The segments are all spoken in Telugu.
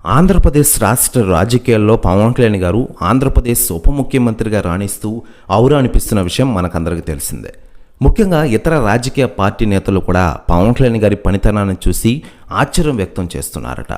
ఆంధ్రప్రదేశ్ రాష్ట్ర రాజకీయాల్లో పవన్ కళ్యాణ్ గారు ఆంధ్రప్రదేశ్ ఉప ముఖ్యమంత్రిగా రాణిస్తూ ఔరా అనిపిస్తున్న విషయం మనకందరికీ తెలిసిందే. ముఖ్యంగా ఇతర రాజకీయ పార్టీ నేతలు కూడా పవన్ కళ్యాణ్ గారి పనితనాన్ని చూసి ఆశ్చర్యం వ్యక్తం చేస్తున్నారట.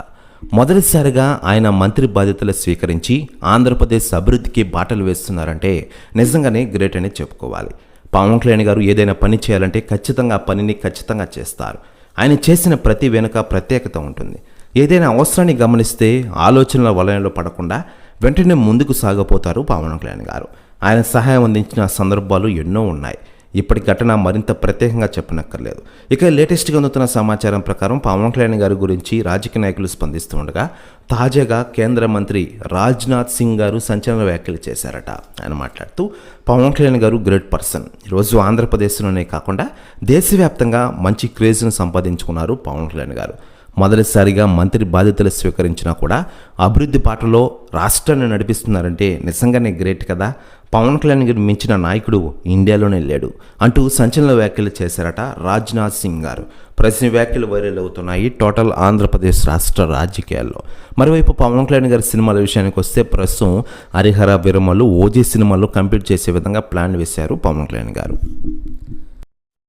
మొదటిసారిగా ఆయన మంత్రి బాధ్యతలు స్వీకరించి ఆంధ్రప్రదేశ్ అభివృద్ధికి బాటలు వేస్తున్నారంటే నిజంగానే గ్రేట్ అని చెప్పుకోవాలి. పవన్ కళ్యాణ్ గారు ఏదైనా పని చేయాలంటే ఖచ్చితంగా ఆ పనిని ఖచ్చితంగా చేస్తారు. ఆయన చేసిన ప్రతి వెనుక ప్రత్యేకత ఉంటుంది. ఏదైనా అవసరాన్ని గమనిస్తే ఆలోచనల వలయంలో పడకుండా వెంటనే ముందుకు సాగపోతారు పవన్ కళ్యాణ్ గారు. ఆయన సహాయం అందించిన సందర్భాలు ఎన్నో ఉన్నాయి. ఇప్పటి ఘటన మరింత ప్రత్యేకంగా చెప్పనక్కర్లేదు. ఇక లేటెస్ట్గా అందుతున్న సమాచారం ప్రకారం పవన్ కళ్యాణ్ గారి గురించి రాజకీయ నాయకులు స్పందిస్తూ ఉండగా తాజాగా కేంద్ర మంత్రి రాజ్నాథ్ సింగ్ గారు సంచలన వ్యాఖ్యలు చేశారట. ఆయన మాట్లాడుతూ పవన్ కళ్యాణ్ గారు గ్రేట్ పర్సన్. ఈరోజు ఆంధ్రప్రదేశ్లోనే కాకుండా దేశవ్యాప్తంగా మంచి క్రేజ్ను సంపాదించుకున్నారు పవన్ కళ్యాణ్ గారు. మొదటిసారిగా మంత్రి బాధ్యతలు స్వీకరించినా కూడా అభివృద్ధి బాటలో రాష్ట్రాన్ని నడిపిస్తున్నారంటే నిజంగానే గ్రేట్ కదా. పవన్ కళ్యాణ్ గారు మించిన నాయకుడు ఇండియాలోనే లేడు అంటూ సంచలన వ్యాఖ్యలు చేశారట రాజ్నాథ్ సింగ్ గారు. ప్రతి వ్యాఖ్యలు వైరల్ అవుతున్నాయి టోటల్ ఆంధ్రప్రదేశ్ రాష్ట్ర రాజకీయాల్లో. మరోవైపు పవన్ కళ్యాణ్ గారి సినిమాల విషయానికి వస్తే ప్రస్తుతం హరిహర వీరమల్లు ఓజీ సినిమాలు కంప్లీట్ చేసే విధంగా ప్లాన్ వేశారు పవన్ కళ్యాణ్ గారు.